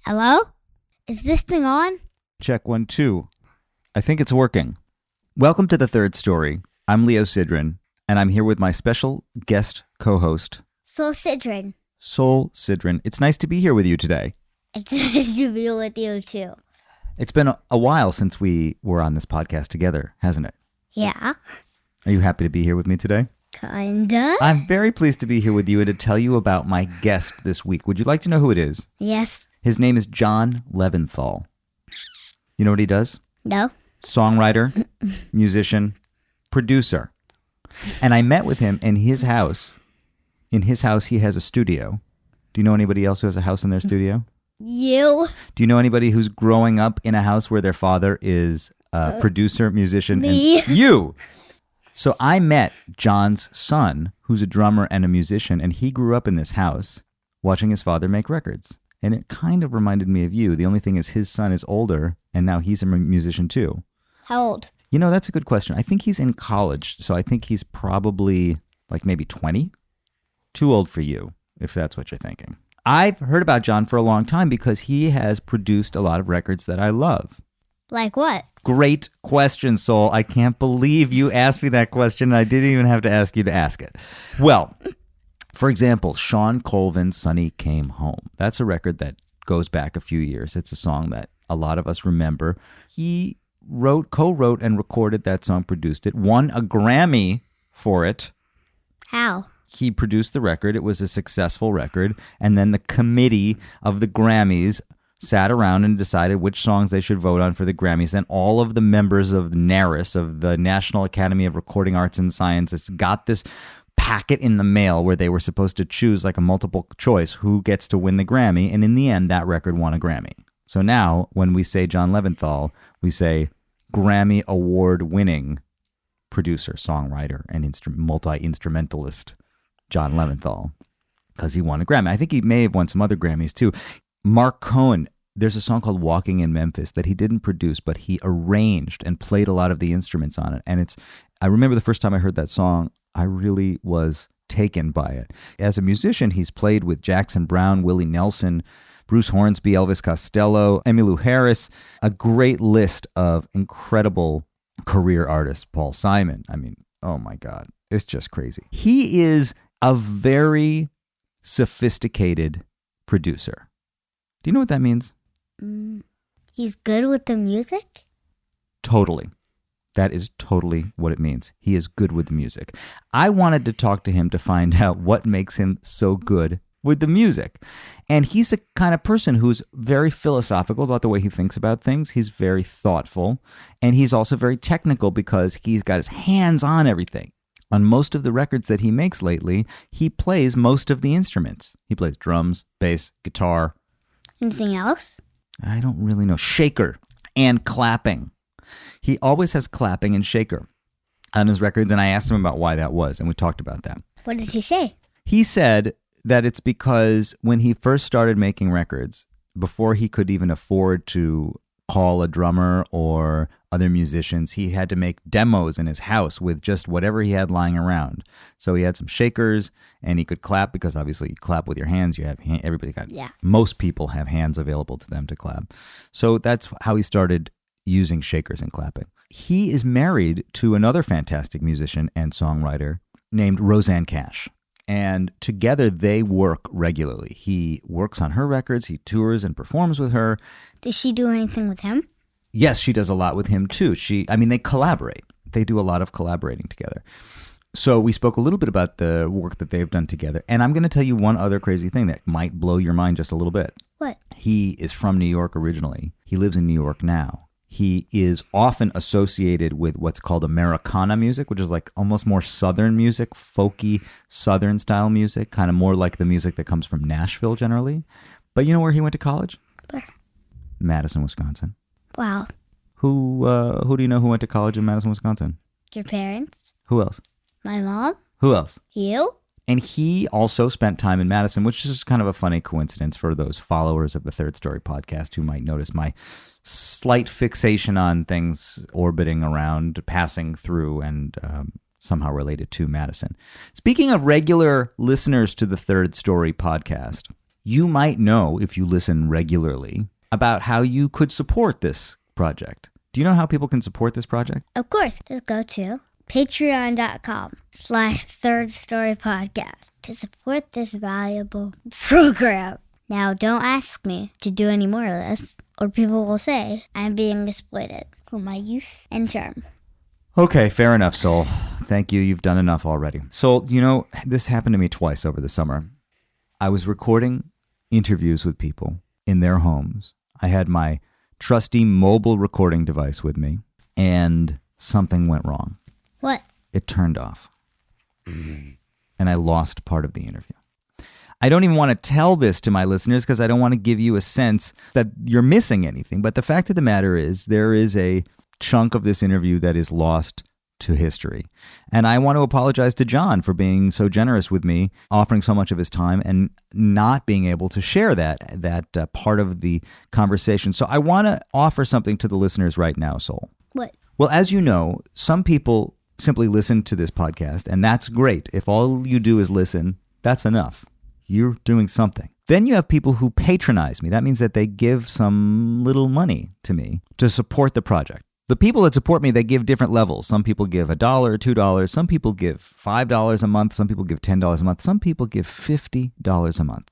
Hello? Is this thing on? Check 1, 2. I think it's working. Welcome to The Third Story. I'm Leo Sidran, and I'm here with my special guest co-host, Sol Sidran. Sol Sidran. It's nice to be here with you today. It's nice to be with you, too. It's been a while since we were on this podcast together, hasn't it? Yeah. Are you happy to be here with me today? Kinda. I'm very pleased to be here with you and to tell you about my guest this week. Would you like to know who it is? Yes. His name is John Leventhal. You know what he does? No. Songwriter, musician, producer. And I met with him in his house. In his house, he has a studio. Do you know anybody else who has a house in their studio? You. Do you know anybody who's growing up in a house where their father is a producer, musician? Me. And you. So I met John's son, who's a drummer and a musician, and he grew up in this house watching his father make records. And it kind of reminded me of you. The only thing is his son is older, and now he's a musician too. How old? You know, that's a good question. I think he's in college, so I think he's probably like maybe 20. Too old for you, if that's what you're thinking. I've heard about John for a long time because he has produced a lot of records that I love. Like what? Great question, Sol. I can't believe you asked me that question, and I didn't even have to ask you to ask it. Well, for example, Shawn Colvin, Sonny Came Home. That's a record that goes back a few years. It's a song that a lot of us remember. He co-wrote and recorded that song, produced it, won a Grammy for it. How? He produced the record. It was a successful record. And then the committee of the Grammys sat around and decided which songs they should vote on for the Grammys. Then all of the members of NARIS, of the National Academy of Recording Arts and Sciences, got this packet in the mail where they were supposed to choose like a multiple choice who gets to win the Grammy. And in the end, that record won a Grammy. So now when we say John Leventhal, we say Grammy Award-winning producer, songwriter, and multi-instrumentalist John Leventhal, because he won a Grammy. I think he may have won some other Grammys too. Marc Cohn, there's a song called Walking in Memphis that he didn't produce, but he arranged and played a lot of the instruments on it. And I remember the first time I heard that song, I really was taken by it. As a musician, he's played with Jackson Browne, Willie Nelson, Bruce Hornsby, Elvis Costello, Emmylou Harris, a great list of incredible career artists. Paul Simon. I mean, oh my God, it's just crazy. He is a very sophisticated producer. Do you know what that means? He's good with the music? Totally. That is totally what it means. He is good with the music. I wanted to talk to him to find out what makes him so good with the music. And he's a kind of person who's very philosophical about the way he thinks about things. He's very thoughtful. And he's also very technical because he's got his hands on everything. On most of the records that he makes lately, he plays most of the instruments. He plays drums, bass, guitar. Anything else? I don't really know. Shaker and clapping. He always has clapping and shaker on his records, and I asked him about why that was, and we talked about that. What did he say? He said that it's because when he first started making records, before he could even afford to call a drummer or other musicians, he had to make demos in his house with just whatever he had lying around. So he had some shakers, and he could clap because obviously you clap with your hands. You have most people have hands available to them to clap. So that's how he started using shakers and clapping. He is married to another fantastic musician and songwriter named Rosanne Cash. And together they work regularly. He works on her records, he tours and performs with her. Does she do anything with him? Yes, she does a lot with him too. They collaborate. They do a lot of collaborating together. So we spoke a little bit about the work that they've done together. And I'm going to tell you one other crazy thing that might blow your mind just a little bit. What? He is from New York originally. He lives in New York now. He is often associated with what's called Americana music, which is like almost more Southern music, folky Southern style music, kind of more like the music that comes from Nashville generally. But you know where he went to college? Where? Madison, Wisconsin. Wow. Who do you know who went to college in Madison, Wisconsin? Your parents? Who else? My mom? Who else? You? And he also spent time in Madison, which is kind of a funny coincidence for those followers of the Third Story podcast who might notice my slight fixation on things orbiting around, passing through, and somehow related to Madison. Speaking of regular listeners to the Third Story podcast, You might know, if you listen regularly, about how you could support this project. Do you know how people can support this project? Of course, just go to patreon.com/thirdstorypodcast to support this valuable program. Now, don't ask me to do any more of this, or people will say I'm being exploited for my youth and charm. Okay, fair enough, Soul. Thank you. You've done enough already. Soul, you know, this happened to me twice over the summer. I was recording interviews with people in their homes. I had my trusty mobile recording device with me, and something went wrong. What? It turned off. And I lost part of the interview. I don't even want to tell this to my listeners because I don't want to give you a sense that you're missing anything. But the fact of the matter is there is a chunk of this interview that is lost to history. And I want to apologize to John for being so generous with me, offering so much of his time and not being able to share that part of the conversation. So I want to offer something to the listeners right now, Soul. What? Well, as you know, some people simply listen to this podcast, and that's great. If all you do is listen, that's enough. You're doing something. Then you have people who patronize me. That means that they give some little money to me to support the project. The people that support me, they give different levels. Some people give $1 or $2. Some people give $5 a month. Some people give $10 a month. Some people give $50 a month.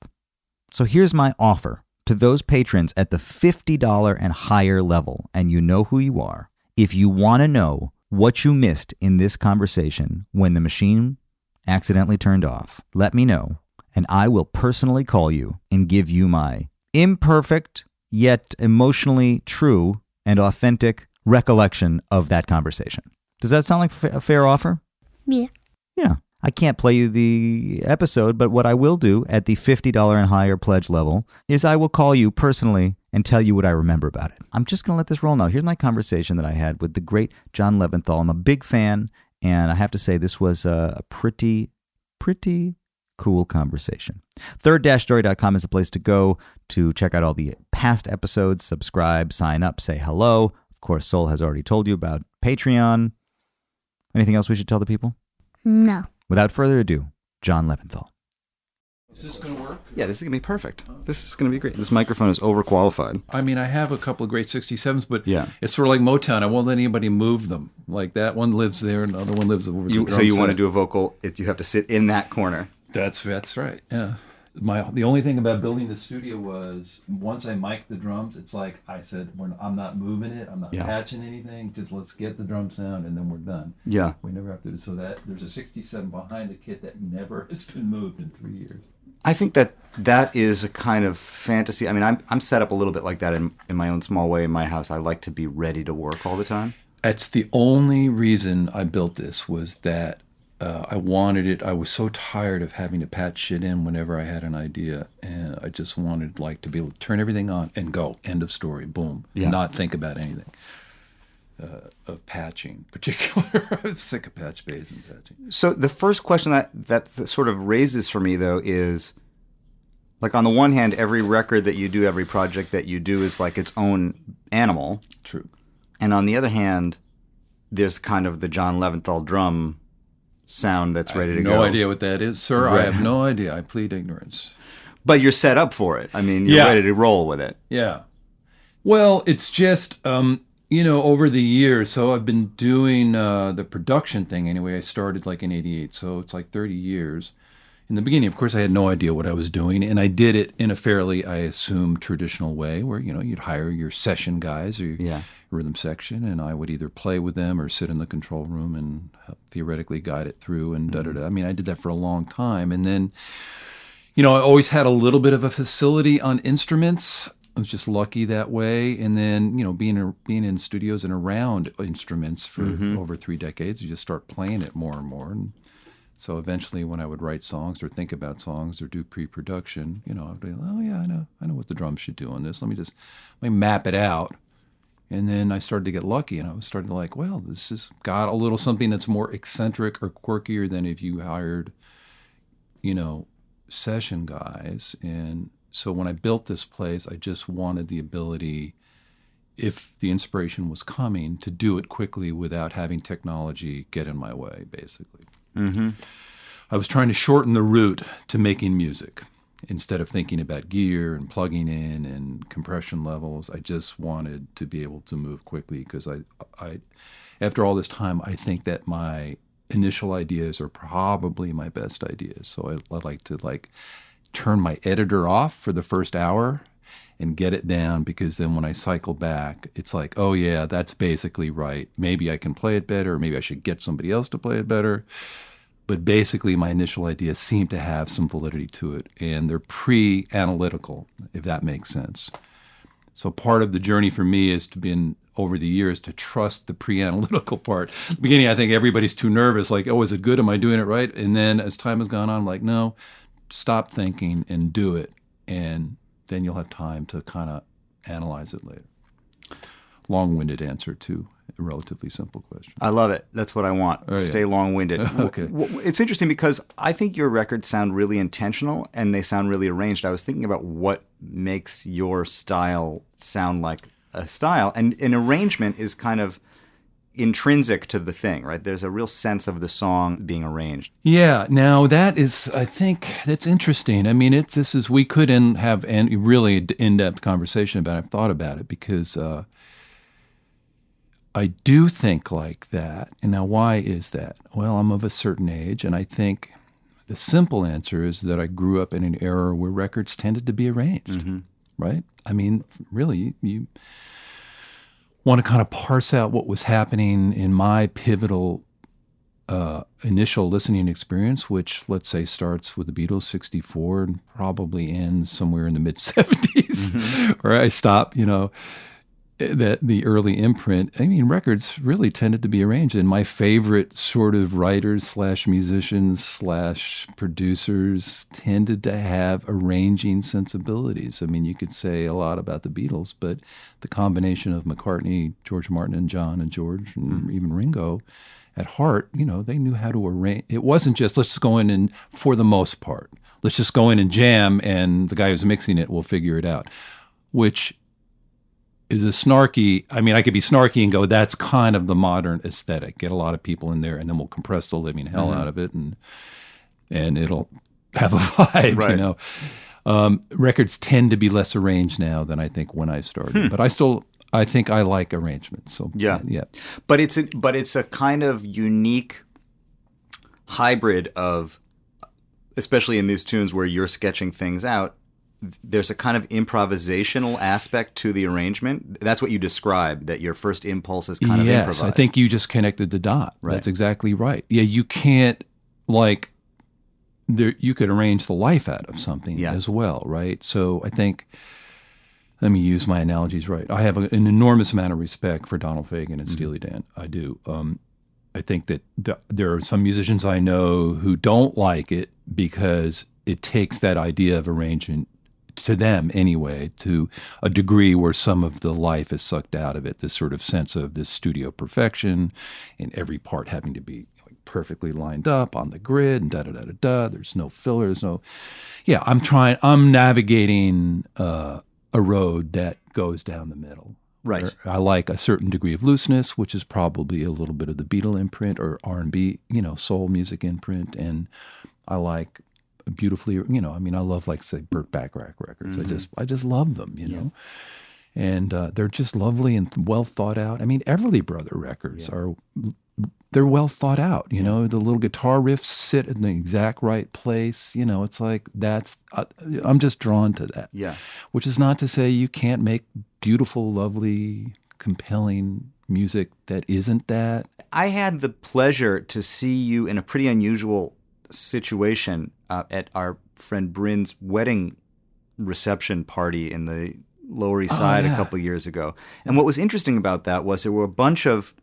So here's my offer to those patrons at the $50 and higher level, and you know who you are. If you want to know what you missed in this conversation when the machine accidentally turned off, let me know, and I will personally call you and give you my imperfect yet emotionally true and authentic recollection of that conversation. Does that sound like a fair offer? Yeah. Yeah. I can't play you the episode, but what I will do at the $50 and higher pledge level is I will call you personally and tell you what I remember about it. I'm just going to let this roll now. Here's my conversation that I had with the great John Leventhal. I'm a big fan, and I have to say this was a pretty cool conversation. Third-story.com is the place to go to check out all the past episodes, subscribe, sign up, say hello. Of course, Soul has already told you about Patreon. Anything else we should tell the people? No. Without further ado, John Leventhal. Is this going to work? Yeah, this is going to be perfect. This is going to be great. This microphone is overqualified. I mean, I have a couple of great 67s, but Yeah. it's sort of like Motown. I won't let anybody move them. Like that one lives there, and the other one lives over the drum So you want to set. do a vocal, you have to sit in that corner. That's right, yeah. The only thing about building the studio was once I mic'd the drums, it's like I said, I'm not moving it, I'm not Yeah. patching anything, just let's get the drum sound and then we're done. Yeah. We never have to do so. That there's a 67 behind the kit that never has been moved in 3 years. I think that is a kind of fantasy. I mean, I'm set up a little bit like that in my own small way in my house. I like to be ready to work all the time. That's the only reason I built this was that I wanted it. I was so tired of having to patch shit in whenever I had an idea, and I just wanted to be able to turn everything on and go. End of story. Boom. Yeah. Not think about anything of patching. Particular, I'm sick of patch bays and patching. So the first question that sort of raises for me, though, is like on the one hand, every record that you do, every project that you do is like its own animal. True. And on the other hand, there's kind of the John Leventhal drum sound that's ready to go. No idea what that is, sir. Right. I have no idea. I plead ignorance. But you're set up for it. I mean, you're Yeah. ready to roll with it. Yeah. Well, it's just, over the years, so I've been doing the production thing anyway. I started in 88, so it's like 30 years. In the beginning, of course, I had no idea what I was doing, and I did it in a fairly, I assume, traditional way where, you'd hire your session guys or your rhythm section, and I would either play with them or sit in the control room and theoretically guide it through and da-da-da. I mean, I did that for a long time, and then, I always had a little bit of a facility on instruments. I was just lucky that way, and then, being in studios and around instruments for over 3 decades, you just start playing it more and more, and so eventually when I would write songs or think about songs or do pre-production, I would be, oh yeah, I know what the drums should do on this. Let me map it out. And then I started to get lucky, and I was starting to well, this has got a little something that's more eccentric or quirkier than if you hired, session guys. And so when I built this place, I just wanted the ability, if the inspiration was coming, to do it quickly without having technology get in my way, basically. Mm-hmm. I was trying to shorten the route to making music. Instead of thinking about gear and plugging in and compression levels, I just wanted to be able to move quickly because I after all this time, I think that my initial ideas are probably my best ideas. So I like to turn my editor off for the first hour and get it down, because then when I cycle back, it's like, oh yeah, that's basically right. Maybe I can play it better, or maybe I should get somebody else to play it better. But basically, my initial ideas seem to have some validity to it, and they're pre-analytical, if that makes sense. So part of the journey for me has been, over the years, to trust the pre-analytical part. At the beginning, I think everybody's too nervous, like, oh, is it good? Am I doing it right? And then as time has gone on, I'm like, no, stop thinking and do it, and then you'll have time to kind of analyze it later. Long-winded answer to a relatively simple question. I love it. That's what I want. Oh, yeah. Stay long-winded. Okay. It's interesting because I think your records sound really intentional and they sound really arranged. I was thinking about what makes your style sound like a style. And an arrangement is kind of intrinsic to the thing, right? There's a real sense of the song being arranged. Yeah. Now that is, I think that's interesting. I mean, we could have a really in-depth conversation about it. I've thought about it because I do think like that. And now why is that? Well, I'm of a certain age, and I think the simple answer is that I grew up in an era where records tended to be arranged, right? I mean, really, you want to kind of parse out what was happening in my pivotal initial listening experience, which, let's say, starts with the Beatles, 64, and probably ends somewhere in the mid-70s, where I stop, that the early imprint. I mean, records really tended to be arranged, and my favorite sort of writers / musicians / producers tended to have arranging sensibilities. I mean, you could say a lot about the Beatles, but the combination of McCartney, George Martin, and John and George, and even Ringo, at heart, they knew how to arrange. It wasn't just, let's just go in and, for the most part, let's just go in and jam, and the guy who's mixing it will figure it out, which is a snarky, I mean, I could be snarky and go, that's kind of the modern aesthetic. Get a lot of people in there, and then we'll compress the living hell out of it, and it'll have a vibe, Right. Records tend to be less arranged now than I think when I started. But I think I like arrangements. So yeah. But it's a kind of unique hybrid of, especially in these tunes where you're sketching things out, there's a kind of improvisational aspect to the arrangement. That's what you described, that your first impulse is kind of improvised. Yes, I think you just connected the dot. Right. That's exactly right. Yeah, you can't, you could arrange the life out of something as well, right? So I think, let me use my analogies right. I have an enormous amount of respect for Donald Fagen and Steely Dan. I do. I think that there are some musicians I know who don't like it because it takes that idea of arrangement, to them anyway, to a degree where some of the life is sucked out of it, this sort of sense of this studio perfection and every part having to be perfectly lined up on the grid and da-da-da-da-da. There's no filler. I'm navigating a road that goes down the middle. Right. I like a certain degree of looseness, which is probably a little bit of the Beatle imprint or R&B, soul music imprint. And I like beautifully, I love, say, Burt Bacharach records. I just love them, know. And they're just lovely and well thought out. I mean, Everly Brother records they're well thought out, the little guitar riffs sit in the exact right place. It's like I'm just drawn to that. Yeah. Which is not to say you can't make beautiful, lovely, compelling music that isn't that. I had the pleasure to see you in a pretty unusual situation at our friend Bryn's wedding reception party in the Lower East Side a couple years ago. And what was interesting about that was there were a bunch of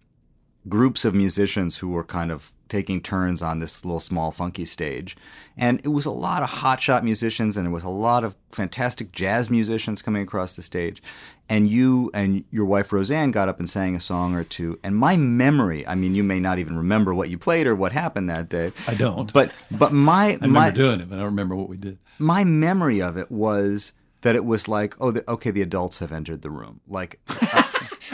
groups of musicians who were kind of taking turns on this little small funky stage. And it was a lot of hotshot musicians, and it was a lot of fantastic jazz musicians coming across the stage. And you and your wife Rosanne got up and sang a song or two. And my memory, I mean, you may not even remember what you played or what happened that day. I don't. But I remember doing it, but I don't remember what we did. My memory of it was that it was like, the adults have entered the room. Like,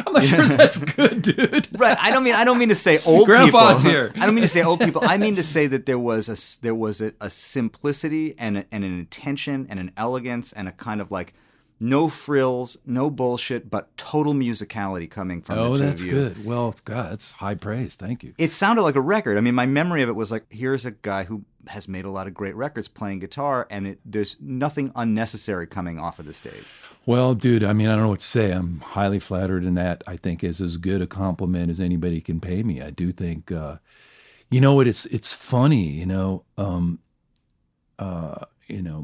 I'm not sure that's good, dude. Right. I don't mean to say old Grandpa's people. here. I don't mean to say old people. I mean to say that there was a simplicity and an intention and an elegance and a kind of like no frills, no bullshit, but total musicality coming from the two of you. Oh, that's good. Well, God, that's high praise. Thank you. It sounded like a record. I mean, my memory of it was like, here's a guy who has made a lot of great records playing guitar, and there's nothing unnecessary coming off of the stage. Well, dude, I mean, I don't know what to say. I'm highly flattered, and that I think is as good a compliment as anybody can pay me. I do think, you know what? It's funny,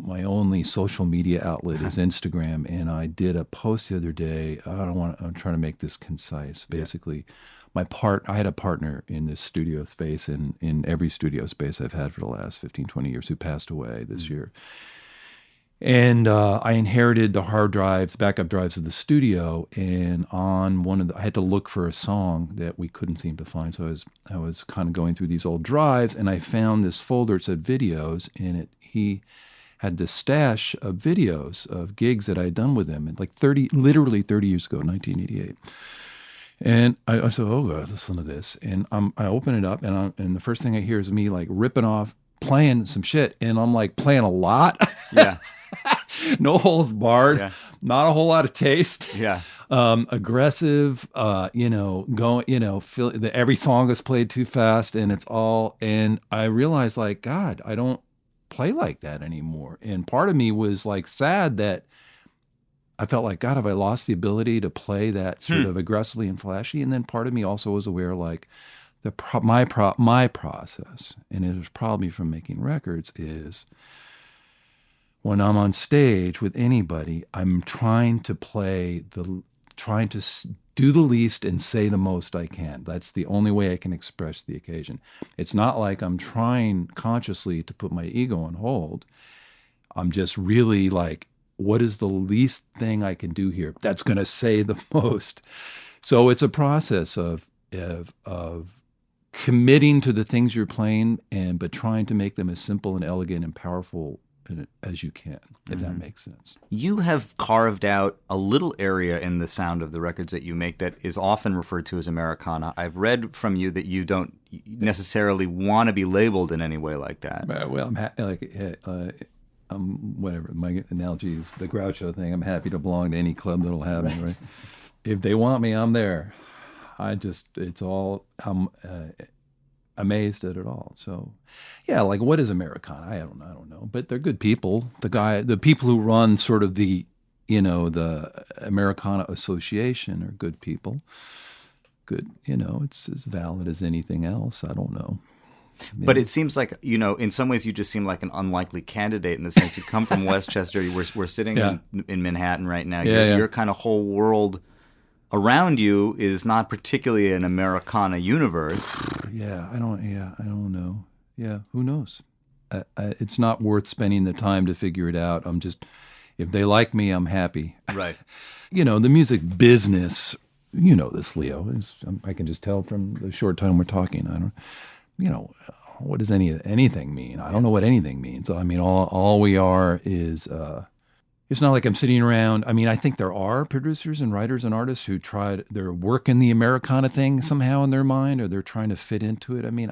my only social media outlet is Instagram, and I did a post the other day. I'm trying to make this concise. Basically, I had a partner in this studio space, and in every studio space I've had for the last 15, 20 years, who passed away this year. And I inherited the hard drives, backup drives of the studio, and on I had to look for a song that we couldn't seem to find. So I was kind of going through these old drives, and I found this folder. It said videos, and he had this stash of videos of gigs that I had done with him, and literally 30 years ago, 1988. And I said, "Oh God, listen to this." And I open it up, and the first thing I hear is me like ripping off, playing some shit, and I'm like playing a lot. Yeah. No holds barred, not a whole lot of taste. Yeah. Aggressive, every song is played too fast, and I realized like, God, I don't play like that anymore. And part of me was like sad that I felt like, God, have I lost the ability to play that sort of aggressively and flashy? And then part of me also was aware like my process, and it was probably from making records, is when I'm on stage with anybody, I'm trying to do the least and say the most I can. That's the only way I can express the occasion. It's not like I'm trying consciously to put my ego on hold. I'm just really like, what is the least thing I can do here that's going to say the most? So it's a process of committing to the things you're playing, but trying to make them as simple and elegant and powerful as you can, if that makes sense. You have carved out a little area in the sound of the records that you make that is often referred to as Americana. I've read from you that you don't necessarily want to be labeled in any way like that. Well, whatever. My analogy is the Groucho thing. I'm happy to belong to any club that'll have me, right? If they want me, I'm there. I'm amazed at it all. So, yeah, like what is Americana? I don't know, but they're good people. The people who run sort of the Americana Association are good people. Good, it's as valid as anything else. I don't know. But it seems like, in some ways you just seem like an unlikely candidate in the sense you come from Westchester. We're sitting in Manhattan right now. Your kind of whole world around you is not particularly an Americana universe. I don't know. Yeah, who knows? It's not worth spending the time to figure it out. If they like me, I'm happy. Right. The music business, this, Leo, I can just tell from the short time we're talking. What does anything mean? I don't know what anything means. I mean, all we are is, it's not like I'm sitting around. I mean, I think there are producers and writers and artists who they're working the Americana thing somehow in their mind, or they're trying to fit into it. I mean,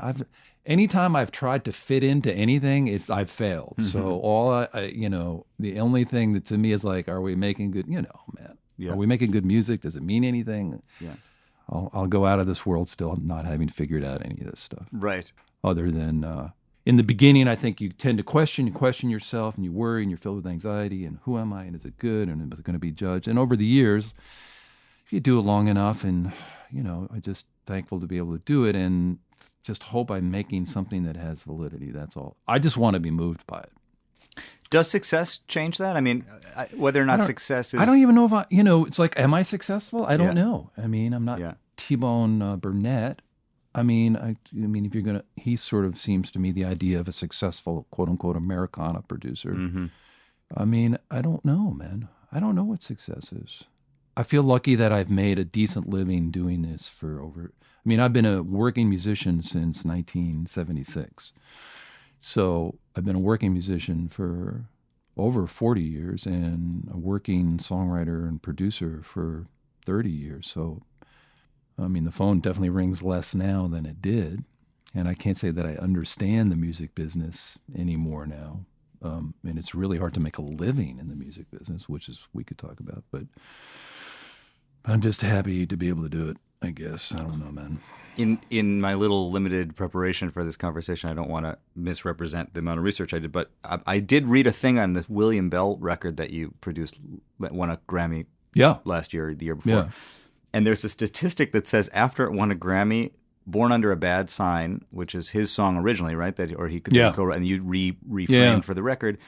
anytime I've tried to fit into anything, I've failed. Mm-hmm. So the only thing that to me is like, are we making good, man, are we making good music? Does it mean anything? Yeah. I'll go out of this world still not having figured out any of this stuff. Right. Other than, in the beginning, I think you tend to question yourself, and you worry, and you're filled with anxiety, and who am I, and is it good, and is it going to be judged? And over the years, if you do it long enough, and, I'm just thankful to be able to do it, and just hope I'm making something that has validity. That's all. I just want to be moved by it. Does success change that? I mean, whether or not success is... I don't even know if it's like, am I successful? I don't know. I mean, I'm not T-Bone Burnett. I mean, if you're gonna, he sort of seems to me the idea of a successful quote unquote Americana producer. Mm-hmm. I mean, I don't know, man. I don't know what success is. I feel lucky that I've made a decent living doing this I've been a working musician since 1976. So I've been a working musician for over 40 years and a working songwriter and producer for 30 years. So, I mean, the phone definitely rings less now than it did. And I can't say that I understand the music business anymore now. And it's really hard to make a living in the music business, which is we could talk about. But I'm just happy to be able to do it, I guess. I don't know, man. In my little limited preparation for this conversation, I don't want to misrepresent the amount of research I did, but I did read a thing on the William Bell record that you produced that won a Grammy last year or the year before. Yeah. And there's a statistic that says after it won a Grammy, Born Under a Bad Sign, which is his song originally, right? Or he could co-write, and you reframed for the record.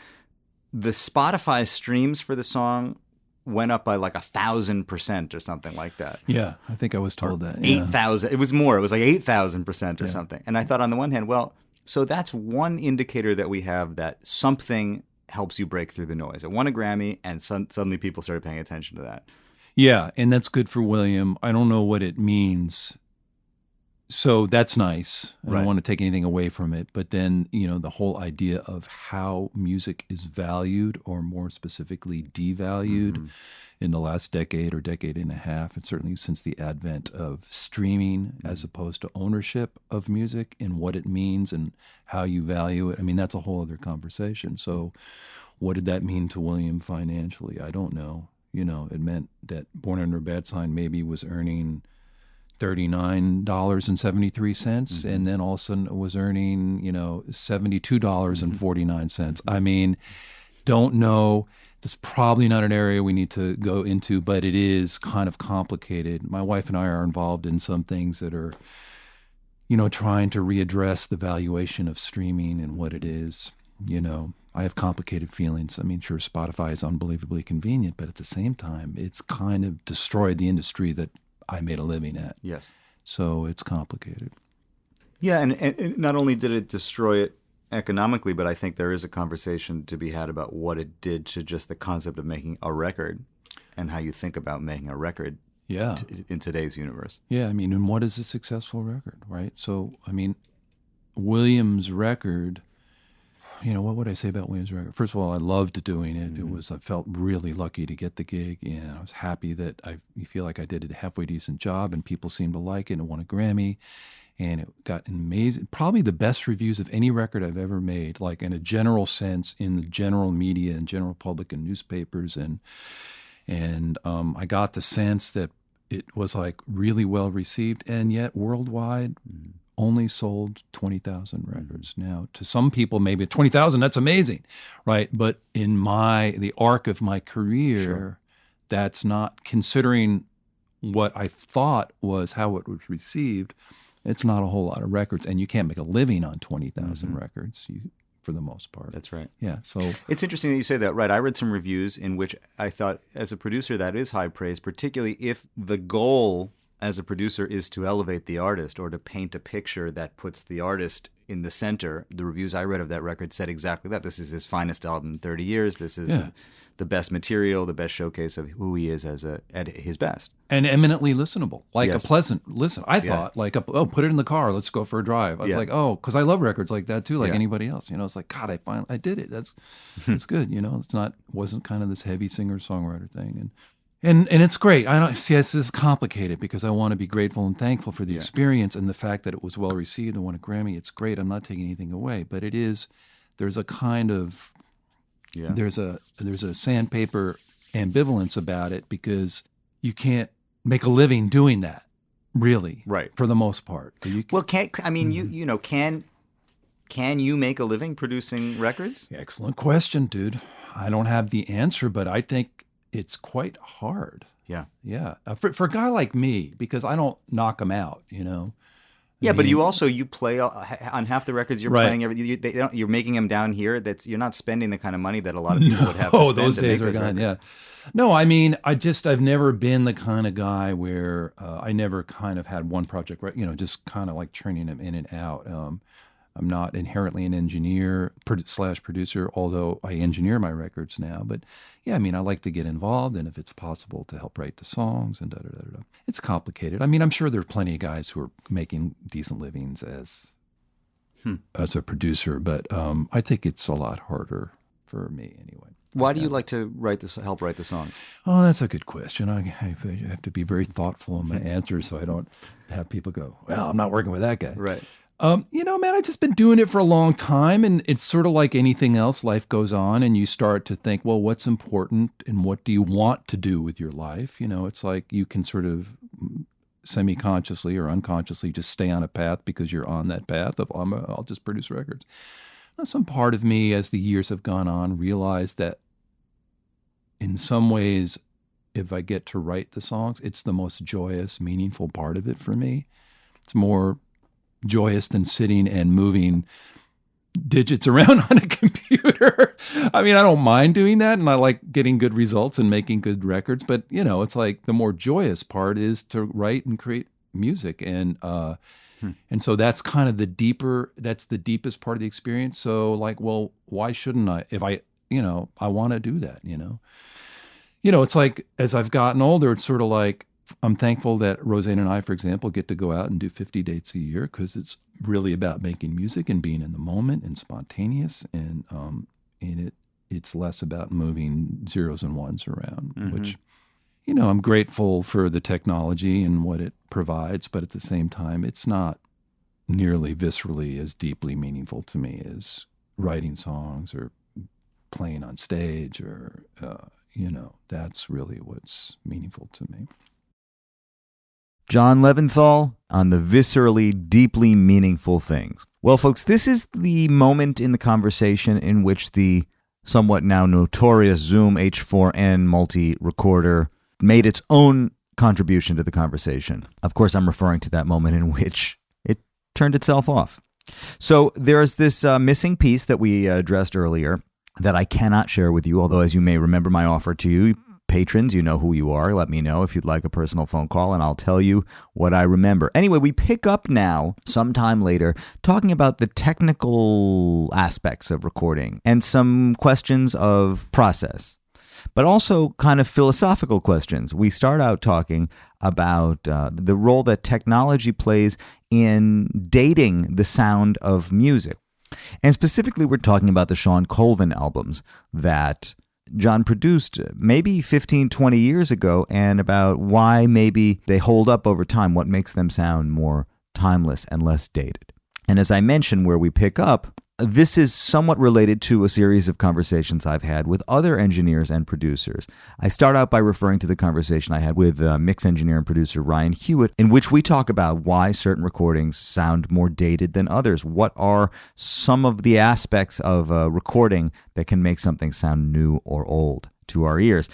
The Spotify streams for the song went up by like 1,000% or something like that. Yeah, I think I was told that. 8,000. It was more. It was like 8,000% or something. And I thought on the one hand, well, so that's one indicator that we have that something helps you break through the noise. It won a Grammy, and suddenly people started paying attention to that. Yeah, and that's good for William. I don't know what it means. So that's nice. I don't want to take anything away from it. But then, the whole idea of how music is valued, or more specifically devalued, in the last decade or decade and a half, and certainly since the advent of streaming as opposed to ownership of music, and what it means and how you value it. I mean, that's a whole other conversation. So what did that mean to William financially? I don't know. It meant that Born Under a Bad Sign maybe was earning $39.73, and then all of a sudden it was earning, $72.49. I mean, don't know. That's probably not an area we need to go into, but it is kind of complicated. My wife and I are involved in some things that are, trying to readdress the valuation of streaming and what it is. I have complicated feelings. I mean, sure, Spotify is unbelievably convenient, but at the same time, it's kind of destroyed the industry that I made a living at. Yes. So it's complicated. Yeah, and not only did it destroy it economically, but I think there is a conversation to be had about what it did to just the concept of making a record and how you think about making a record in today's universe. Yeah, I mean, and what is a successful record, right? So, I mean, Williams' record... what would I say about Williams' record? First of all, I loved doing it. I felt really lucky to get the gig, and I was happy that I feel like I did a halfway decent job, and people seemed to like it, and it won a Grammy, and it got amazing, probably the best reviews of any record I've ever made, like in a general sense, in the general media and general public and newspapers, and I got the sense that it was like really well received, and yet worldwide. Only sold 20,000 records. Now, to some people, maybe 20,000, that's amazing, right? But in the arc of my career, that's not, considering what I thought was how it was received, it's not a whole lot of records. And you can't make a living on 20,000 records for the most part. That's right. Yeah. So it's interesting that you say that, right? I read some reviews in which I thought, as a producer, that is high praise, particularly if the goal as a producer is to elevate the artist or to paint a picture that puts the artist in the center. The reviews I read of that record said exactly that. This is his finest album in 30 years. This is the best material, the best showcase of who he is at his best. And eminently listenable, like a pleasant listen. I thought, put it in the car, let's go for a drive. I was like, because I love records like that too, like anybody else. It's like, God, I did it. That's good. Wasn't kind of this heavy singer-songwriter thing. And it's great. I don't see this is complicated because I want to be grateful and thankful for the experience and the fact that it was well received and won a Grammy. It's great. I'm not taking anything away, but there's a kind of there's a sandpaper ambivalence about it because you can't make a living doing that, really, right? For the most part. You can you make a living producing records? Excellent question, dude. I don't have the answer, but I think it's quite hard. Yeah. Yeah. For a guy like me, because I don't knock them out, But you play on half the records you're playing. You're making them down here. You're not spending the kind of money that a lot of people would have to spend those to days make are those gone, records. Yeah. No, I mean, I've never been the kind of guy where I never kind of had one project, right? Just kind of like churning them in and out. I'm not inherently an engineer / producer, although I engineer my records now. But yeah, I mean, I like to get involved, and if it's possible to help write the songs and da-da-da-da. It's complicated. I mean, I'm sure there are plenty of guys who are making decent livings as a producer, but I think it's a lot harder for me anyway. Why do you like to help write the songs? Oh, that's a good question. I have to be very thoughtful in my answers so I don't have people go, well, I'm not working with that guy. Right. Man, I've just been doing it for a long time, and it's sort of like anything else. Life goes on, and you start to think, well, what's important, and what do you want to do with your life? It's like you can sort of semi-consciously or unconsciously just stay on a path because you're on that path of, I'll just produce records. Now, some part of me, as the years have gone on, realized that in some ways, if I get to write the songs, it's the most joyous, meaningful part of it for me. It's more joyous than sitting and moving digits around on a computer. I mean, I don't mind doing that, and I like getting good results and making good records, but it's like the more joyous part is to write and create music, and so that's kind of the deepest part of the experience. So like, well, why shouldn't I? If I want to do that, it's like, as I've gotten older, it's sort of like, I'm thankful that Rosanne and I, for example, get to go out and do 50 dates a year, because it's really about making music and being in the moment and spontaneous, and it's less about moving zeros and ones around, which, I'm grateful for the technology and what it provides, but at the same time, it's not nearly viscerally as deeply meaningful to me as writing songs or playing on stage, or, that's really what's meaningful to me. John Leventhal on the viscerally, deeply meaningful things. Well, folks, this is the moment in the conversation in which the somewhat now notorious Zoom H4n multi-recorder made its own contribution to the conversation. Of course, I'm referring to that moment in which it turned itself off. So there's this missing piece that we addressed earlier that I cannot share with you, although, as you may remember my offer to you, patrons, you know who you are. Let me know if you'd like a personal phone call, and I'll tell you what I remember. Anyway, we pick up now, sometime later, talking about the technical aspects of recording and some questions of process, but also kind of philosophical questions. We start out talking about the role that technology plays in dating the sound of music. And specifically, we're talking about the Shawn Colvin albums that John produced maybe 15, 20 years ago, and about why maybe they hold up over time, what makes them sound more timeless and less dated. And as I mentioned, where we pick up, this is somewhat related to a series of conversations I've had with other engineers and producers. I start out by referring to the conversation I had with mix engineer and producer Ryan Hewitt, in which we talk about why certain recordings sound more dated than others. What are some of the aspects of a recording that can make something sound new or old to our ears?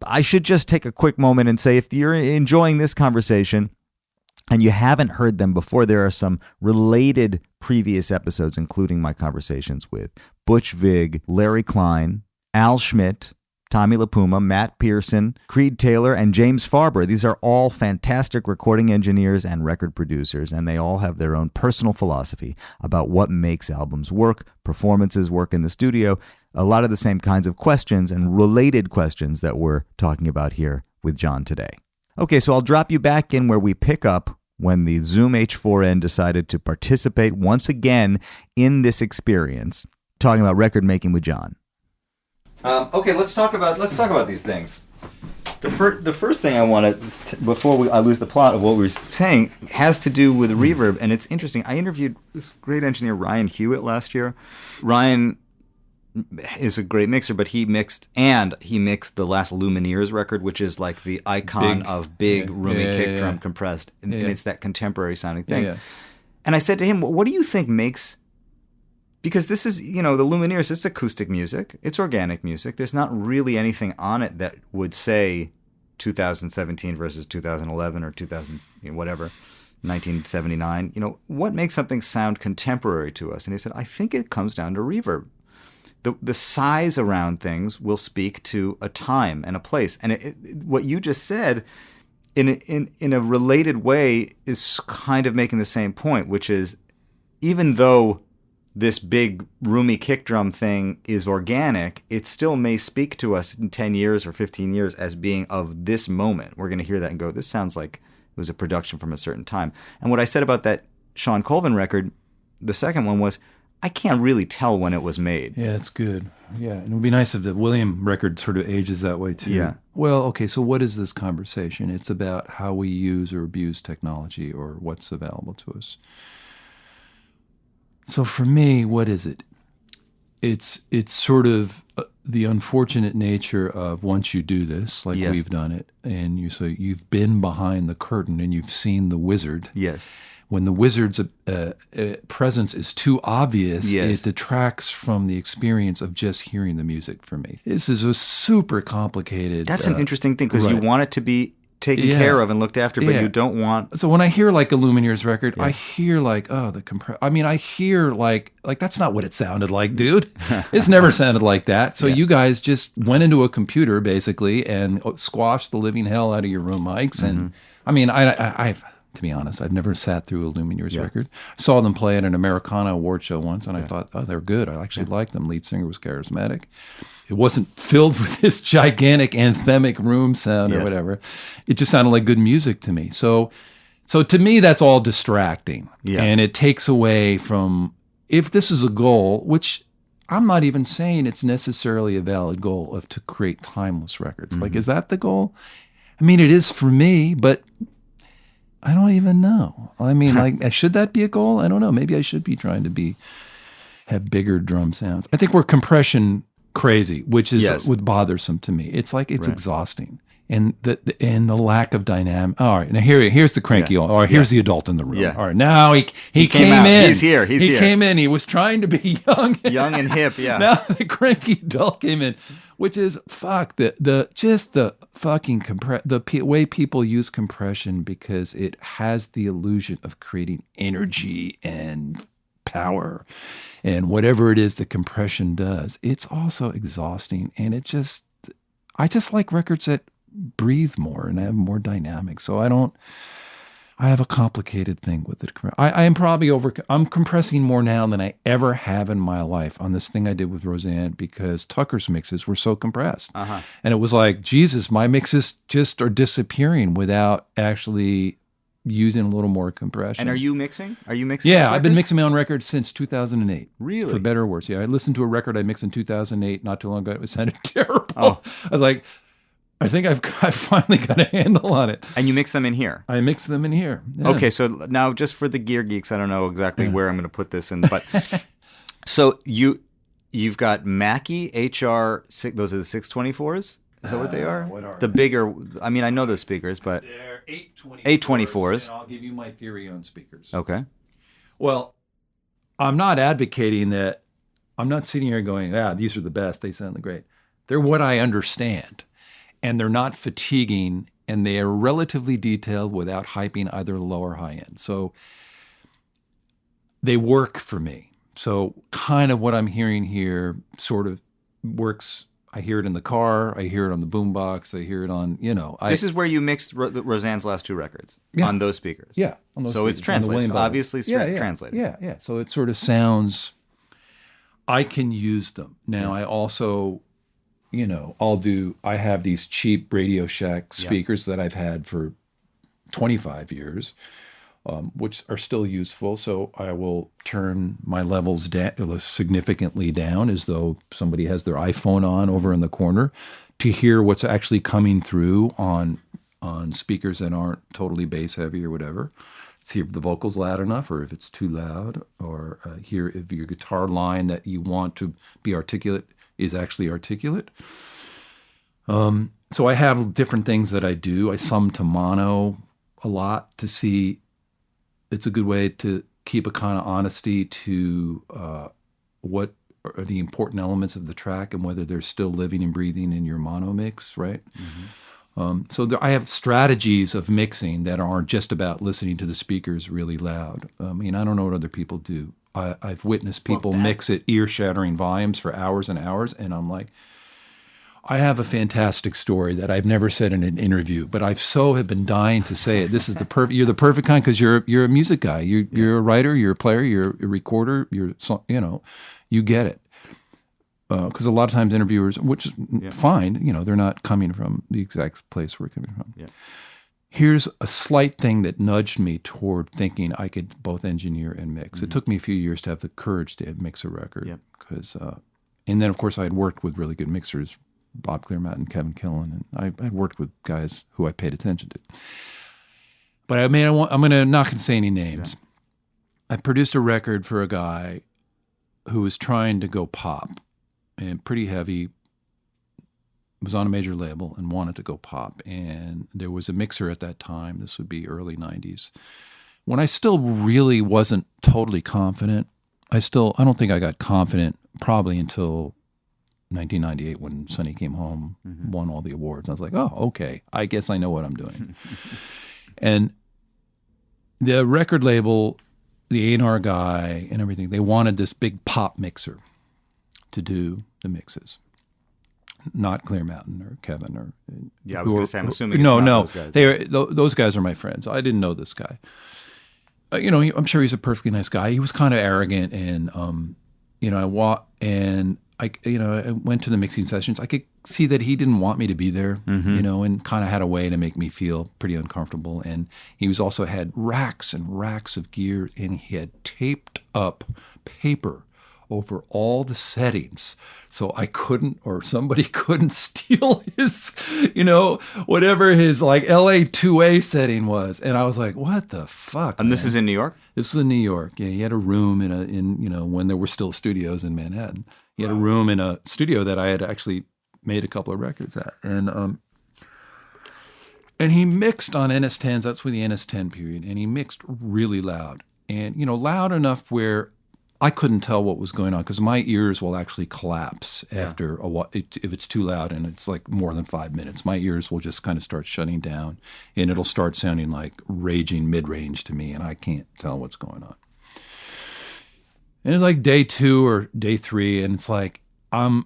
I should just take a quick moment and say, if you're enjoying this conversation and you haven't heard them before, there are some related previous episodes, including my conversations with Butch Vig, Larry Klein, Al Schmidt, Tommy LaPuma, Matt Pearson, Creed Taylor, and James Forbert. These are all fantastic recording engineers and record producers, and they all have their own personal philosophy about what makes albums work, performances work in the studio, a lot of the same kinds of questions and related questions that we're talking about here with John today. Okay, so I'll drop you back in where we pick up when the Zoom H4n decided to participate once again in this experience, talking about record making with John. Okay, let's talk about these things. The first thing I want to, before I lose the plot of what we were saying, has to do with reverb, and it's interesting. I interviewed this great engineer Ryan Hewitt last year. Ryan is a great mixer, but he mixed the last Lumineers record, which is like the icon of big roomy kick drum compressed, and it's that contemporary sounding thing. And I said to him, what do you think makes, because this is, the Lumineers, it's acoustic music, it's organic music, there's not really anything on it that would say 2017 versus 2011 or 2000, whatever, 1979, what makes something sound contemporary to us? And he said, I think it comes down to reverb. The size around things will speak to a time and a place. And what you just said, in a related way, is kind of making the same point, which is, even though this big roomy kick drum thing is organic, it still may speak to us in 10 years or 15 years as being of this moment. We're going to hear that and go, this sounds like it was a production from a certain time. And what I said about that Shawn Colvin record, the second one, was, I can't really tell when it was made. Yeah, it's good. Yeah, and it would be nice if the William record sort of ages that way too. Yeah. Well, okay, so what is this conversation? It's about how we use or abuse technology or what's available to us. So for me, what is it? It's sort of the unfortunate nature of once you do this, like Yes. we've done it, and you've been behind the curtain and you've seen the wizard. Yes. When the wizard's presence is too obvious, Yes. it detracts from the experience of just hearing the music for me. This is a super complicated... That's an interesting thing because you right. want it to be taken Yeah. care of and looked after, but Yeah. you don't want... So when I hear like a Lumineers record, I hear like, oh, the I hear like that's not what it sounded like, dude. It's never sounded like that. So you guys just went into a computer basically and squashed the living hell out of your room mics. And I mean, I've to be honest, I've never sat through a Lumineers record. I saw them play at an Americana award show once, and I thought, oh, they're good. I actually liked them. Lead singer was charismatic. It wasn't filled with this gigantic anthemic room sound or whatever. It just sounded like good music to me. So to me, that's all distracting. Yeah. And it takes away from, if this is a goal, which I'm not even saying it's necessarily a valid goal of to create timeless records. Like, is that the goal? I mean, it is for me, but I don't even know. I mean, like, should that be a goal? I don't know. Maybe I should be trying to have bigger drum sounds. I think we're compression crazy, which is bothersome to me. It's like it's exhausting, and the lack of dynamic. All right, now here's the cranky. All right, here's the adult in the room. Yeah. All right, now he came out. in. He's here. He came in. He was trying to be young, Young and hip, yeah. Now the cranky adult came in, which is the fucking way people use compression, because it has the illusion of creating energy and power, and whatever it is the compression does, it's also exhausting. And I just like records that breathe more and have more dynamic. So I have a complicated thing with it. I am probably I'm compressing more now than I ever have in my life on this thing I did with Rosanne, because Tucker's mixes were so compressed. And it was like, Jesus, my mixes just are disappearing without actually using a little more compression. And are you mixing? Yeah, those I've been records? mixing my own records since 2008. Really? For better or worse. Yeah, I listened to a record I mixed in 2008 not too long ago. It sounded terrible. Oh. I was like, I think I've finally got a handle on it. And you mix them in here? I mix them in here. Yeah. Okay, so now just for the gear geeks, I don't know exactly where I'm going to put this in, but so you've got Mackie HR, those are the 624s? Is that what they are? What are the bigger, I mean, I know those speakers, but... They're 824s. 824s. And I'll give you my theory on speakers. Okay. Well, I'm not advocating that. I'm not sitting here going, these are the best. They sound great. They're what I understand. And they're not fatiguing, and they are relatively detailed without hyping either low or high end. So they work for me. So kind of what I'm hearing here sort of works. I hear it in the car. I hear it on the boombox. I hear it on, This is where you mixed Rosanne's last two records, on those speakers. Yeah. On those so speakers, it's translated, obviously translated. Yeah. So it sort of sounds, I can use them. Now I also... I have these cheap Radio Shack speakers that I've had for 25 years, which are still useful. So I will turn my levels down significantly down, as though somebody has their iPhone on over in the corner, to hear what's actually coming through on speakers that aren't totally bass heavy or whatever. See if the vocal's loud enough, or if it's too loud, or hear if your guitar line that you want to be articulate is actually articulate. So I have different things that I do. I sum to mono a lot to see. It's a good way to keep a kind of honesty to what are the important elements of the track and whether they're still living and breathing in your mono mix, right? I have strategies of mixing that aren't just about listening to the speakers really loud. I mean, I don't know what other people do. I've witnessed people mix at ear-shattering volumes for hours and hours, and I'm like, I have a fantastic story that I've never said in an interview, but have been dying to say it. This is you're the perfect kind, because you're a music guy. You're a writer, you're a player, you're a recorder, you get it. Because a lot of times interviewers, which is fine, they're not coming from the exact place we're coming from. Yeah. here's a slight thing that nudged me toward thinking I could both engineer and mix. It took me a few years to have the courage to mix a record. Because, and then, of course, I had worked with really good mixers, Bob Clearmountain and Kevin Killen, and I'd worked with guys who I paid attention to. But I'm not going to say any names. I produced a record for a guy who was trying to go pop and pretty heavy, was on a major label and wanted to go pop. And there was a mixer at that time. This would be early 90s. When I still really wasn't totally confident, I don't think I got confident probably until 1998 when Sonny Came Home, won all the awards. I was like, oh, okay, I guess I know what I'm doing. And the record label, the A&R guy and everything, they wanted this big pop mixer to do the mixes. Not Clearmountain or Kevin or... Yeah, I was going to say, I'm assuming no, it's not those guys. Those guys are my friends. I didn't know this guy. I'm sure he's a perfectly nice guy. He was kind of arrogant and, I went to the mixing sessions. I could see that he didn't want me to be there, and kind of had a way to make me feel pretty uncomfortable. And he was also had racks and racks of gear, and he had taped up paper over all the settings. So I couldn't, or somebody couldn't steal his, whatever his like LA 2A setting was. And I was like, what the fuck? And this is in New York? This was in New York. Yeah, he had a room when there were still studios in Manhattan. He had a room in a studio that I had actually made a couple of records at. And he mixed on NS10s. That's when the NS10 period. And he mixed really loud. And, loud enough where I couldn't tell what was going on because my ears will actually collapse after a while. If it's too loud and it's like more than 5 minutes, my ears will just kind of start shutting down and it'll start sounding like raging mid-range to me and I can't tell what's going on. And it's like day 2 or day 3 and it's like I'm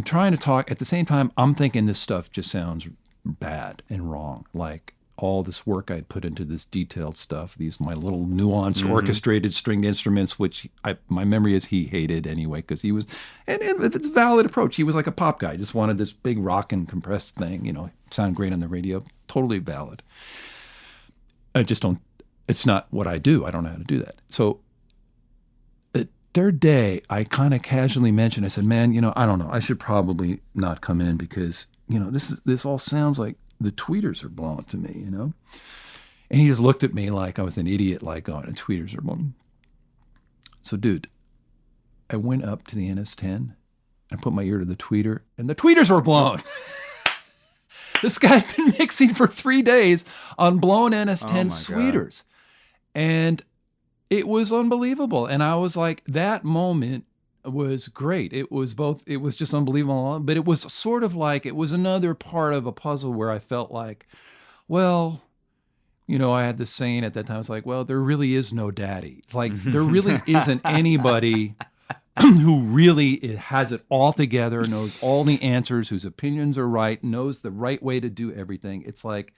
trying to talk. At the same time, I'm thinking this stuff just sounds bad and wrong. Like all this work I'd put into this detailed stuff, my little nuanced orchestrated stringed instruments, which my memory is he hated anyway, because he was, and if it's a valid approach, he was like a pop guy, just wanted this big rock and compressed thing, sound great on the radio, totally valid. I just don't, it's not what I do. I don't know how to do that. So the third day, I kind of casually mentioned, I said, man, I don't know, I should probably not come in because, this all sounds like the tweeters are blown to me, And he just looked at me like I was an idiot, like, oh, the tweeters are blown. So, dude, I went up to the NS10 and put my ear to the tweeter, and the tweeters were blown. This guy had been mixing for 3 days on blown NS10 tweeters. And it was unbelievable. And I was like, that moment was great. It was just unbelievable, but it was sort of like, it was another part of a puzzle where I felt like, well, I had this saying at that time, it's like, well, there really is no daddy. It's like, there really isn't anybody who really has it all together, knows all the answers, whose opinions are right, knows the right way to do everything. It's like,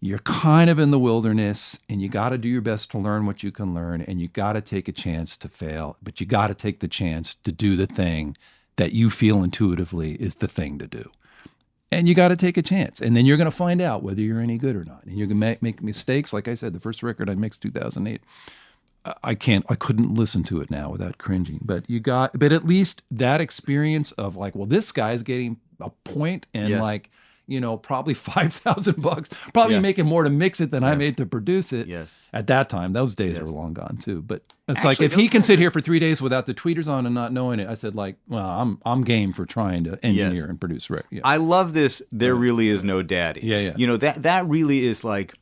you're kind of in the wilderness and you got to do your best to learn what you can learn and you got to take a chance to fail, but you got to take the chance to do the thing that you feel intuitively is the thing to do. And you got to take a chance. And then you're going to find out whether you're any good or not. And you're going to make mistakes. Like I said, the first record I mixed 2008, I couldn't listen to it now without cringing. But at least that experience of like, well, this guy's getting a point and probably $5,000, probably making more to mix it than I made to produce it. Yes. At that time, those days are long gone too. But it's actually, like if he can sit here for 3 days without the tweeters on and not knowing it, I said like, well, I'm game for trying to engineer and produce. Right. Yeah. I love this. There really is no daddy. Yeah. That really is like,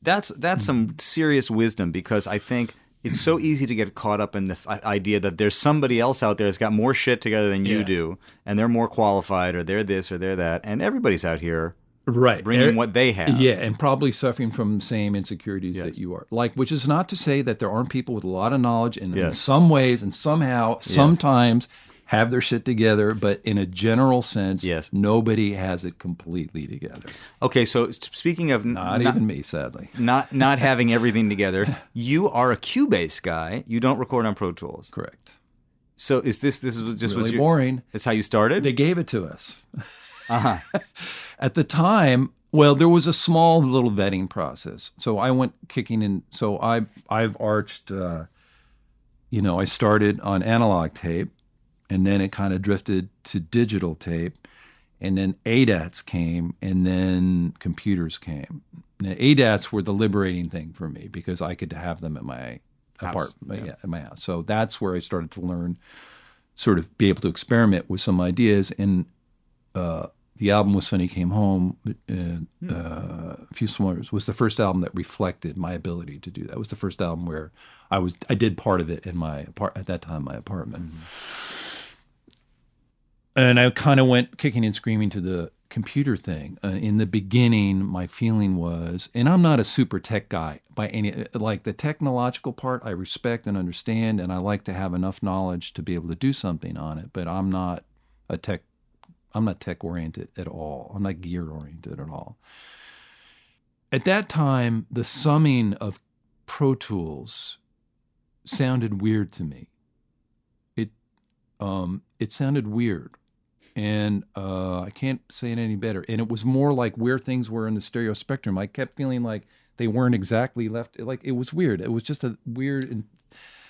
that's some serious wisdom because I think it's so easy to get caught up in the idea that there's somebody else out there that's got more shit together than you do, and they're more qualified, or they're this, or they're that, and everybody's out here bringing what they have. Yeah, and probably suffering from the same insecurities that you are. Like, which is not to say that there aren't people with a lot of knowledge and in some ways and somehow, sometimes have their shit together, but in a general sense, nobody has it completely together. Okay, so speaking of not even me, sadly, not having everything together, you are a Cubase guy. You don't record on Pro Tools, correct? So is this just really was boring? Is how you started? They gave it to us. At the time, Well, there was a small little vetting process. So I went kicking in. So I've arched, I started on analog tape, and then it kind of drifted to digital tape, and then ADATs came, and then computers came. Now, ADATs were the liberating thing for me because I could have them at my apartment, at my house. So that's where I started to learn, sort of be able to experiment with some ideas. And the album with Sonny Came Home, A Few S'mores, was the first album that reflected my ability to do that. It was the first album where I did part of it in my at that time, my apartment. And I kind of went kicking and screaming to the computer thing. In the beginning, my feeling was, and I'm not a super tech guy by any, like the technological part, I respect and understand, and I like to have enough knowledge to be able to do something on it, but I'm not tech oriented at all. I'm not gear oriented at all. At that time, the summing of Pro Tools sounded weird to me. It sounded weird. And I can't say it any better. And it was more like where things were in the stereo spectrum. I kept feeling like they weren't exactly left. Like it was weird. It was just a weird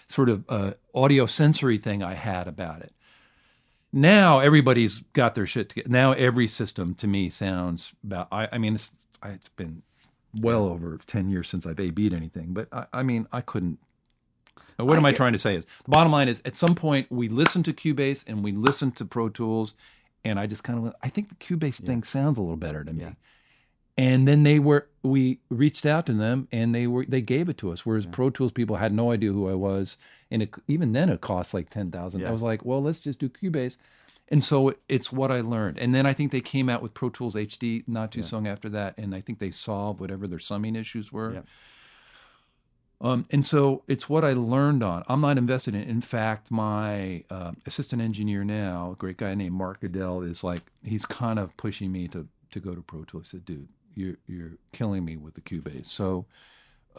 sort of audio sensory thing I had about it. Now everybody's got their shit together. Now every system to me sounds about. I mean, it's been well over 10 years since I've A/B'd anything. But I couldn't. What am I trying to say is, the bottom line is, at some point we listened to Cubase and we listened to Pro Tools, and I just kind of went, I think the Cubase thing sounds a little better to me. Yeah. And then we reached out to them and they gave it to us. Whereas Pro Tools people had no idea who I was. And even then it cost like $10,000. I was like, well, let's just do Cubase. And so it's what I learned. And then I think they came out with Pro Tools HD not too long after that. And I think they solved whatever their summing issues were. Yeah. And so it's what I learned on. I'm not invested in it. In fact, my assistant engineer now, a great guy named Marc Cohn, is like, he's kind of pushing me to go to Pro Tools. I said, dude, you're killing me with the Cubase. So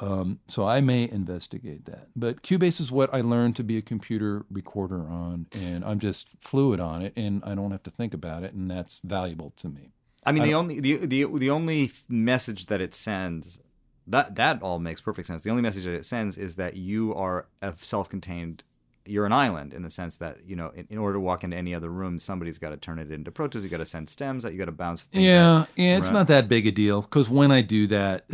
I may investigate that. But Cubase is what I learned to be a computer recorder on, and I'm just fluid on it, and I don't have to think about it, and that's valuable to me. I mean, the only message that it sends. That all makes perfect sense. The only message that it sends is that you are a self-contained, you're an island in the sense that, in order to walk into any other room, somebody's got to turn it into Pro Tools. You got to send stems that you got to bounce things out. Yeah, it's not that big a deal because when I do that,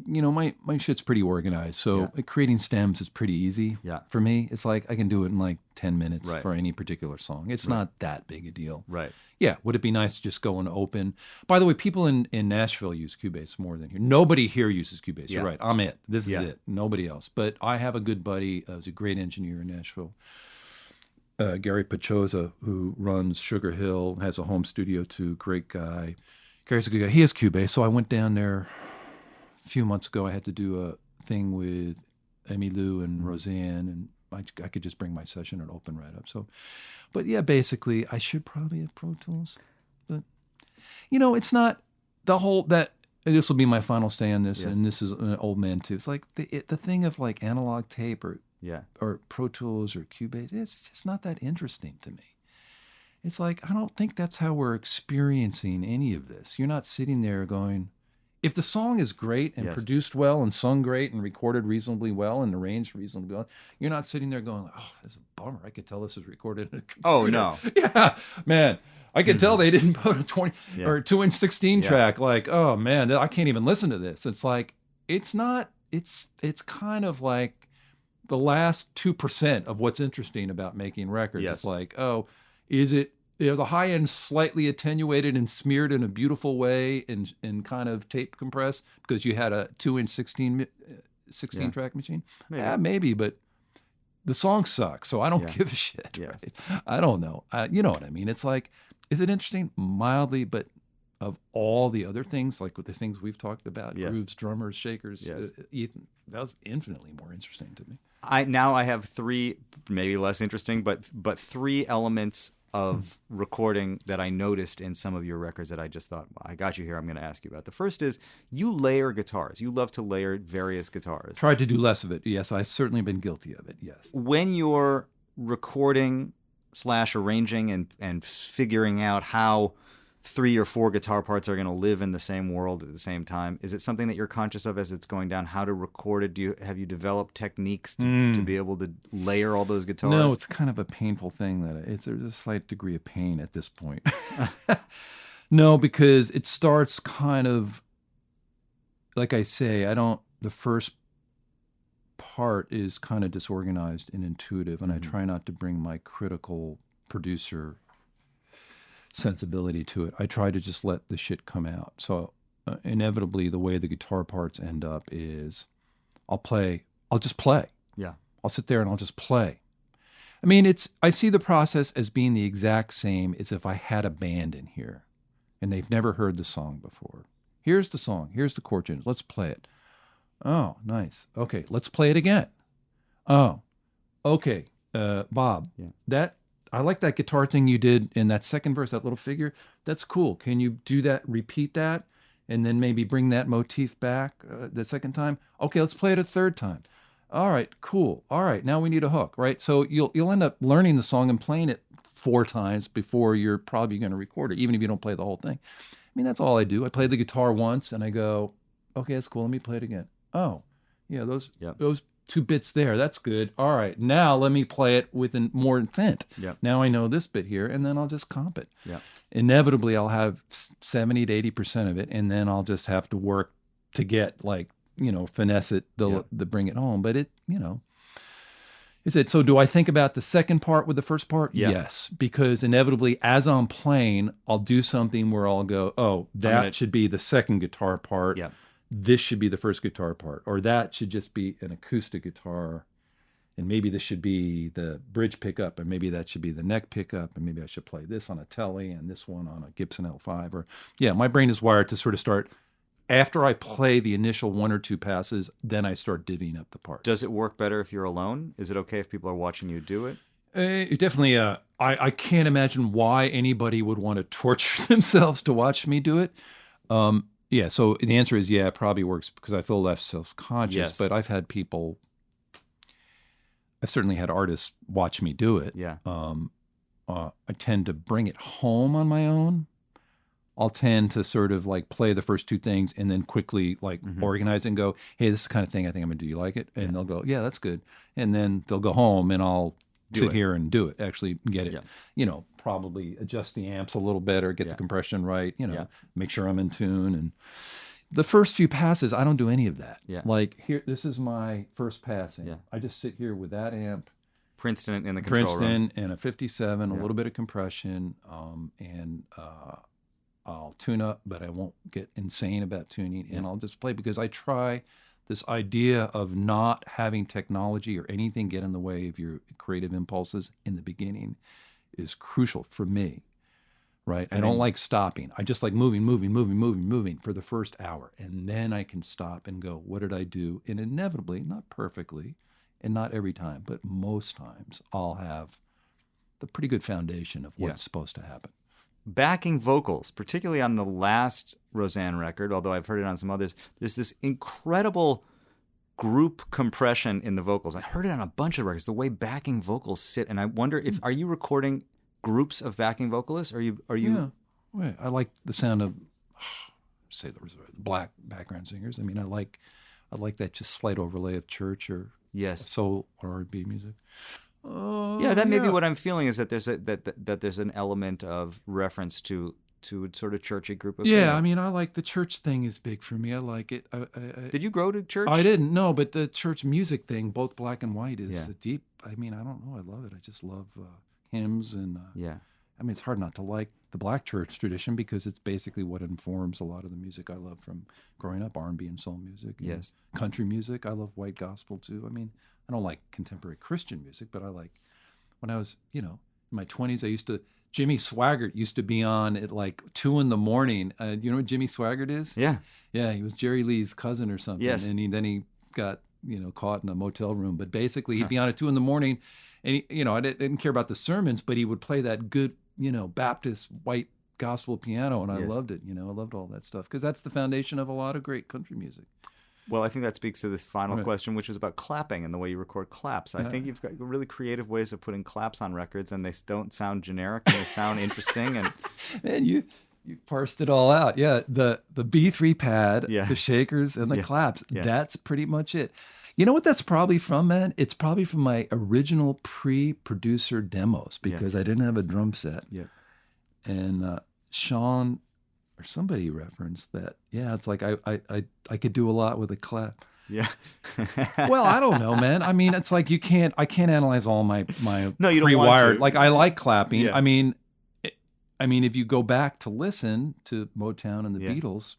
my shit's pretty organized. So creating stems is pretty easy for me. It's like I can do it in like 10 minutes for any particular song. It's not that big a deal. Right. Yeah, would it be nice to just go and open? By the way, people in Nashville use Cubase more than here. Nobody here uses Cubase. You're right. I'm it. This is it. Nobody else. But I have a good buddy who's a great engineer in Nashville, Gary Pachoza, who runs Sugar Hill, has a home studio too. Great guy. Gary's a good guy. He has Cubase. So I went down there a few months ago. I had to do a thing with Emmylou and Rosanne, and I could just bring my session and open right up. So, but yeah, basically, I should probably have Pro Tools. But, it's not the whole that. This will be my final say on this, and this is an old man too. It's like the thing of like analog tape or Pro Tools or Cubase. It's just not that interesting to me. It's like, I don't think that's how we're experiencing any of this. You're not sitting there going, if the song is great and produced well and sung great and recorded reasonably well and arranged reasonably well, you're not sitting there going, oh, that's a bummer. I could tell this is recorded in a computer. Oh, no. Yeah, man. I could tell they didn't put a 20 or 2-inch 16 track. Like, oh, man, I can't even listen to this. It's like, it's kind of like the last 2% of what's interesting about making records. It's like, oh, is it, the high end slightly attenuated and smeared in a beautiful way and kind of tape compressed because you had a 2-inch 16 track machine? Maybe, but the song sucks, so I don't give a shit. Right? I don't know. You know what I mean? It's like, is it interesting? Mildly, but of all the other things, like with the things we've talked about, grooves, drummers, shakers, Ethan, that was infinitely more interesting to me. I have three, maybe less interesting, but three elements of recording that I noticed in some of your records that I just thought, well, I got you here, I'm going to ask you about. The first is you layer guitars. You love to layer various guitars. Tried to do less of it. Yes, I've certainly been guilty of it, yes. When you're recording / arranging and figuring out how 3 or 4 guitar parts are going to live in the same world at the same time. Is it something that you're conscious of as it's going down, how to record it? Have you developed techniques to be able to layer all those guitars? No, it's kind of a painful thing there's a slight degree of pain at this point. No, because it starts kind of, like I say, the first part is kind of disorganized and intuitive, and I try not to bring my critical producer sensibility to it. I try to just let the shit come out. So inevitably, the way the guitar parts end up is I'll just play. Yeah. I'll sit there and I'll just play. I mean, I see the process as being the exact same as if I had a band in here and they've never heard the song before. Here's the song. Here's the chord change. Let's play it. Oh, nice. Okay, let's play it again. Oh, okay. Bob, I like that guitar thing you did in that second verse, that little figure. That's cool. Can you do that, repeat that, and then maybe bring that motif back the second time? Okay, let's play it a third time. All right, cool. All right, now we need a hook, right? So you'll end up learning the song and playing it 4 times before you're probably going to record it, even if you don't play the whole thing. I mean, that's all I do. I play the guitar once and I go, okay, that's cool. Let me play it again. Oh, yeah, those 2 bits there. That's good. All right, now let me play it with more intent. Yep. Now I know this bit here, and then I'll just comp it. Yep. Inevitably, I'll have 70 to 80% of it, and then I'll just have to work to get finesse it to bring it home. But is it? So do I think about the second part with the first part? Yeah. Yes, because inevitably, as I'm playing, I'll do something where I'll go, oh, that should be the second guitar part. Yeah. This should be the first guitar part, or that should just be an acoustic guitar, and maybe this should be the bridge pickup, and maybe that should be the neck pickup, and maybe I should play this on a Telly and this one on a Gibson L5. My brain is wired to sort of start, after I play the initial 1 or 2 passes, then I start divvying up the parts. Does it work better if you're alone? Is it okay if people are watching you do it? It definitely, I can't imagine why anybody would want to torture themselves to watch me do it. Yeah, so the answer is it probably works because I feel less self-conscious. Yes. But I've certainly had artists watch me do it. Yeah. I tend to bring it home on my own. I'll tend to sort of play the first 2 things and then quickly organize and go, hey, this is the kind of thing I think I'm going to do. You like it? And they'll go, yeah, that's good. And then they'll go home and I'll sit here and do it, actually get it, probably adjust the amps a little better, get the compression right, make sure I'm in tune. And the first few passes, I don't do any of that. Yeah. Here, this is my first passing. Yeah. I just sit here with that amp. Princeton in the control room. And a 57, a little bit of compression, and I'll tune up, but I won't get insane about tuning, and I'll just play because I try this idea of not having technology or anything get in the way of your creative impulses in the beginning is crucial for me, right? I don't like stopping. I just like moving for the first hour, and then I can stop and go, what did I do? And inevitably, not perfectly, and not every time, but most times, I'll have the pretty good foundation of what's supposed to happen. Backing vocals, particularly on the last Rosanne record, although I've heard it on some others, there's this incredible group compression in the vocals. I heard it on a bunch of records, the way backing vocals sit, and I wonder if are you recording groups of backing vocalists? Are you? Yeah, right. I like the sound of say the black background singers. I mean, I like that just slight overlay of church or soul or R&B music. That may be what I'm feeling is that there's that there's an element of reference to a sort of churchy group of I mean, I like the church thing is big for me. I like it. Did you grow to church? I didn't, no, but the church music thing, both black and white, is deep. I mean, I don't know. I love it. I just love hymns and I mean, it's hard not to like the black church tradition because it's basically what informs a lot of the music I love from growing up, R&B and soul music. Yes. Country music. I love white gospel too. I mean, I don't like contemporary Christian music, but I like, when I was, in my 20s, Jimmy Swaggart used to be on at 2 a.m. You know what Jimmy Swaggart is? Yeah. Yeah, he was Jerry Lee's cousin or something. Yes. And then he got, caught in a motel room. But basically, he'd be on at 2 a.m. and I didn't care about the sermons, but he would play that good, Baptist white gospel piano, and I loved it. I loved all that stuff because that's the foundation of a lot of great country music. Well, I think that speaks to this final question, which was about clapping and the way you record claps. I think you've got really creative ways of putting claps on records, and they don't sound generic, and they sound interesting. And man, You parsed it all out. Yeah, the B3 pad, Yeah. the shakers, and the claps. Yeah. That's pretty much it. You know what that's probably from, man? It's probably from my original pre-producer demos because I didn't have a drum set. Yeah. And Shawn or somebody referenced that. Yeah, it's like I could do a lot with a clap. Yeah. Well, I don't know, man. I mean, it's like I can't analyze all my No, you don't want pre-wired. to. Like I like clapping. Yeah. I mean, if you go back to listen to Motown and the Yeah. Beatles,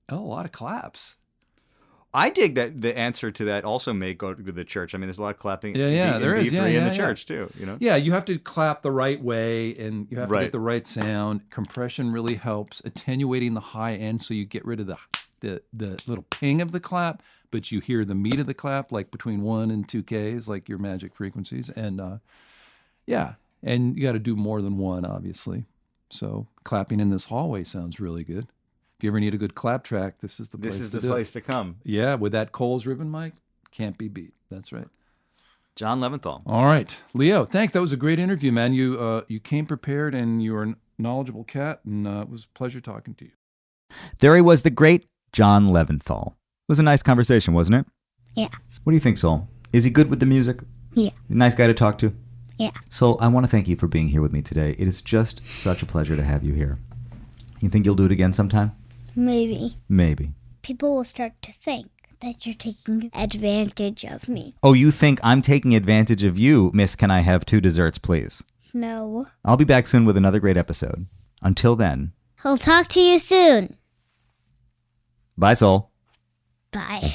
a lot of claps. I dig that the answer to that also may go to the church. I mean, there's a lot of clapping. Yeah, there is. B3 Yeah, in the yeah. church too. You know. Yeah, you have to clap the right way, and you have to Right. get the right sound. Compression really helps, attenuating the high end, so you get rid of the little ping of the clap, but you hear the meat of the clap, like between 1 and 2 Ks, like your magic frequencies, and and you got to do more than one, obviously. So clapping in this hallway sounds really good. If you ever need a good clap track, this is the place. This is to the do it. place to come. Yeah, with that Coles ribbon mic, can't be beat. That's right. John Leventhal. All right, Leo. Thanks. That was a great interview, man. You came prepared, and you are a knowledgeable cat, and it was a pleasure talking to you. There he was, the great John Leventhal. It was a nice conversation, wasn't it? Yeah. What do you think, Sol? Is he good with the music? Yeah. Nice guy to talk to? Yeah. So I want to thank you for being here with me today. It is just such a pleasure to have you here. You think you'll do it again sometime? Maybe. Maybe. People will start to think that you're taking advantage of me. Oh, you think I'm taking advantage of you, Miss Can I Have 2 Desserts, please? No. I'll be back soon with another great episode. Until then, I'll talk to you soon. bye, Sol. Bye.